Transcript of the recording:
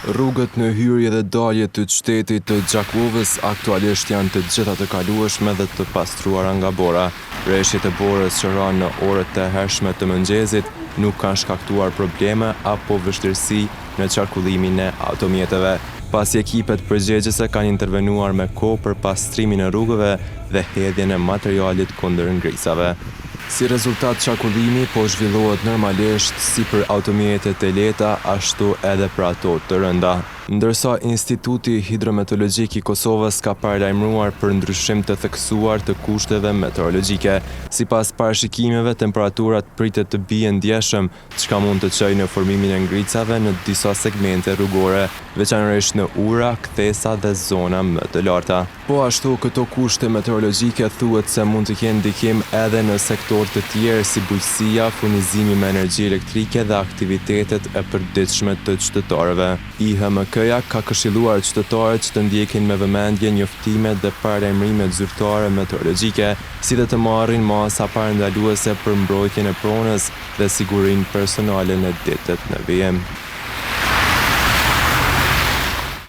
Rrugët në hyrje dhe dalje të qytetit të Gjakovës aktualisht janë të gjitha të kalueshme dhe të pastruara nga bora. Rreshjet e borës që ranë në orët e hershme të mëngjesit nuk kanë shkaktuar probleme apo vështirësi në qarkullimin e automjeteve, pasi ekipet përgjegjëse kanë intervenuar me kohë për pastrimin e rrugëve dhe hedhjen e materialit kundër ngrisave. Si rezultat, qarkullimi po zhvillohet normalisht si për automjetet e lehta ashtu edhe për ato të rënda, ndërsa Instituti Hidrometeorologjik i Kosovës ka paralajmëruar për ndryshim të theksuar të kushteve meteorologjike. Sipas parashikimeve, temperaturat pritet të bien ndjeshëm, çka mund të çojë në formimin e ngricave në disa segmente rrugore, veçanërisht në ura, kthesa dhe zona më të larta. Po ashtu, këto kushte meteorologjike thuhet se mund të kenë ndikim edhe në sektor të tjerë si bujqësia, furnizimi me energji elektrike dhe aktivitetet e përditshme të qytetarëve. IHMK-ja ka këshilluar qytetarët që të ndjekin me vëmendje njoftimet dhe paralajmërimet zyrtare meteorologjike, si dhe të marrin masa parandaluese për mbrojtjen e pronës dhe sigurinë personale në ditët në vijim.